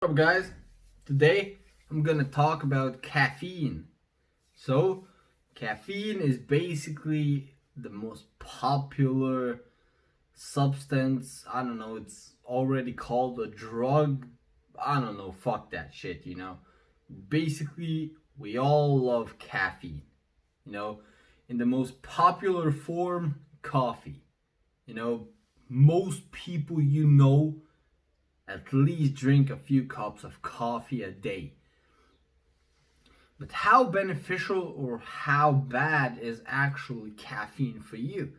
What's up, guys? Today I'm gonna talk about caffeine. So, caffeine is basically the most popular substance. I don't know, it's already called a drug. I don't know, fuck that shit. Basically, we all love caffeine, you know, in the most popular form, coffee. You know, most people at least drink a few cups of coffee a day. But how beneficial or how bad is actually caffeine for you?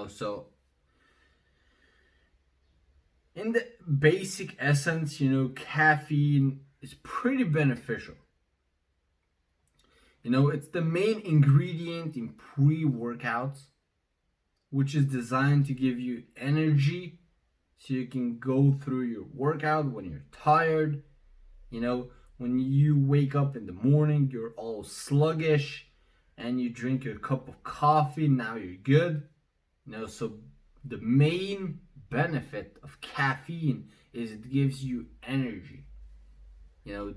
So in the basic essence, caffeine is pretty beneficial. It's the main ingredient in pre workouts, which is designed to give you energy so you can go through your workout when you're tired. You know, when you wake up in the morning, you're all sluggish and you drink your cup of coffee, now you're good. So the main benefit of caffeine is it gives you energy. You know,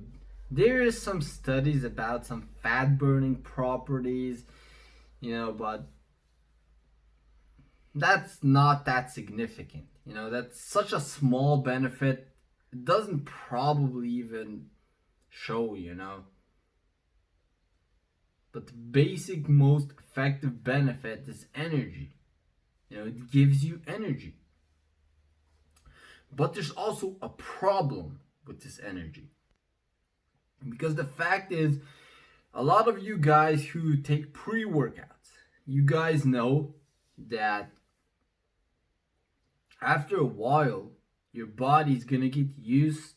there is some studies about some fat burning properties, but that's not that significant. That's such a small benefit. It doesn't probably even show. But the basic, most effective benefit is energy. It gives you energy. But there's also a problem with this energy. Because the fact is, a lot of you guys who take pre workouts, you guys know that after a while, your body's gonna get used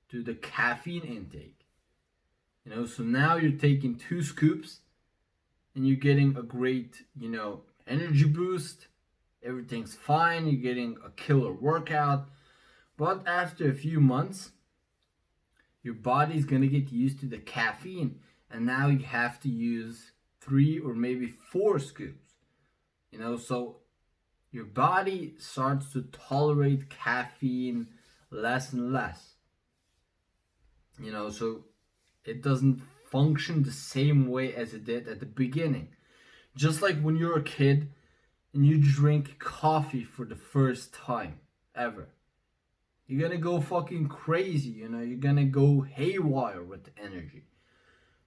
to the caffeine intake. So now you're taking 2 scoops and you're getting a great, energy boost. Everything's fine, you're getting a killer workout. But after a few months, your body's gonna get used to the caffeine, and now you have to use 3 or maybe 4 scoops. So your body starts to tolerate caffeine less and less. So it doesn't function the same way as it did at the beginning. Just like when you're a kid and you drink coffee for the first time ever. You're gonna go fucking crazy, you're gonna go haywire with the energy.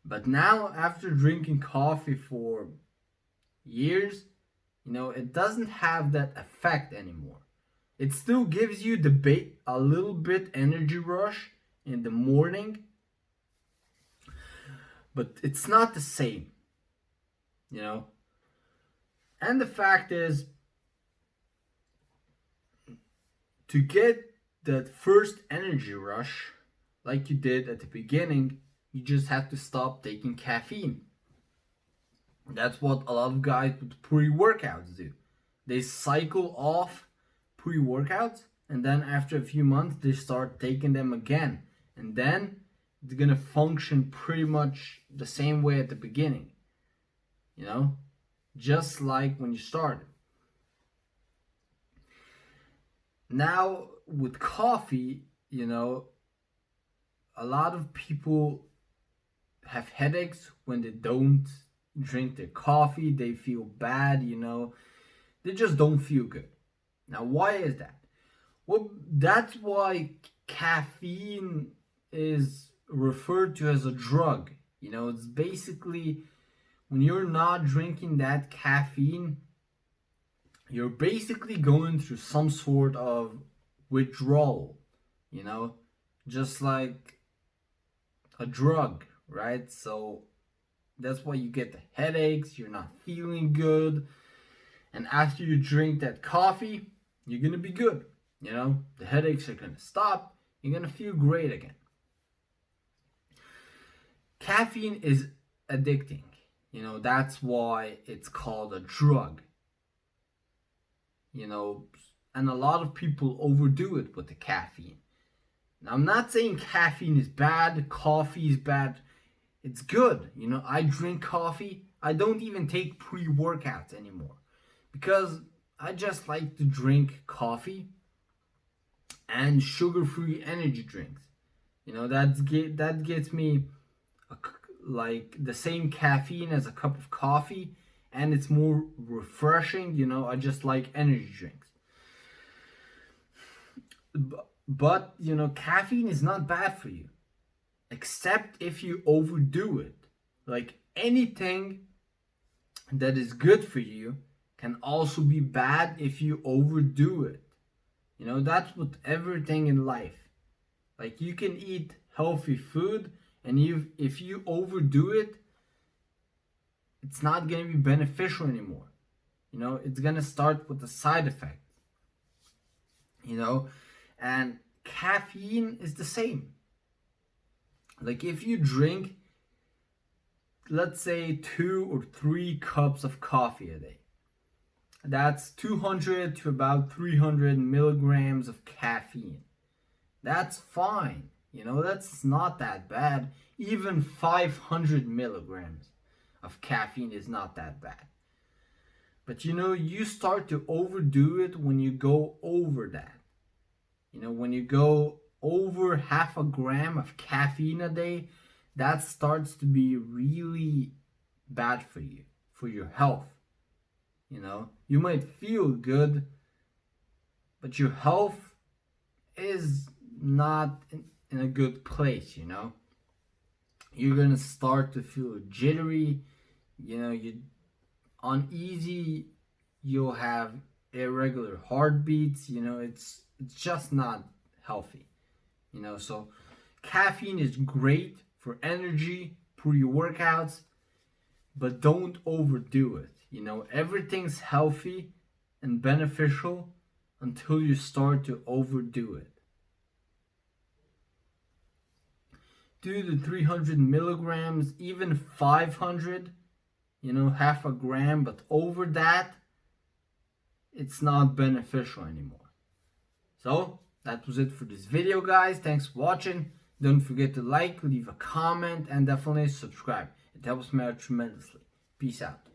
But now, after drinking coffee for years, it doesn't have that effect anymore. It still gives you a little bit energy rush in the morning, but it's not the same, you know. And the fact is, to get that first energy rush, like you did at the beginning, you just have to stop taking caffeine. That's what a lot of guys with pre-workouts do. They cycle off pre-workouts, and then after a few months they start taking them again, and then it's gonna function pretty much the same way at the beginning, just like when you started. Now with coffee, a lot of people have headaches when they don't drink their coffee. They feel bad, they just don't feel good. Now, why is that? Well, that's why caffeine is referred to as a drug. It's basically, when you're not drinking that caffeine, you're basically going through some sort of withdrawal, just like a drug, right? So that's why you get the headaches, you're not feeling good. And after you drink that coffee, you're gonna be good. The headaches are gonna stop, you're gonna feel great again. Caffeine is addicting, that's why it's called a drug. And a lot of people overdo it with the caffeine. Now, I'm not saying caffeine is bad, coffee is bad. It's good. I drink coffee. I don't even take pre-workouts anymore because I just like to drink coffee. and sugar-free energy drinks. That gets me like the same caffeine as a cup of coffee, and it's more refreshing. I just like energy drinks. But caffeine is not bad for you, except if you overdo it. Like anything that is good for you can also be bad if you overdo it. That's with everything in life. Like you can eat healthy food, and if you overdo it, it's not going to be beneficial anymore. It's going to start with the side effects. And caffeine is the same. Like if you drink, let's say 2 or 3 cups of coffee a day, that's 200 to about 300 milligrams of caffeine. That's fine. That's not that bad. Even 500 milligrams of caffeine is not that bad. But you start to overdo it when you go over that. When you go over half a gram of caffeine a day, that starts to be really bad for you, for your health. You might feel good, but your health is not in a good place. You're gonna start to feel jittery, you uneasy, you'll have irregular heartbeats. It's just not healthy. So caffeine is great for energy, pre-workouts, but don't overdo it. Everything's healthy and beneficial until you start to overdo it. Do the 300 milligrams, even 500, half a gram, but over that, it's not beneficial anymore. So that was it for this video, guys. Thanks for watching. Don't forget to like, leave a comment, and definitely subscribe. It helps me out tremendously. Peace out.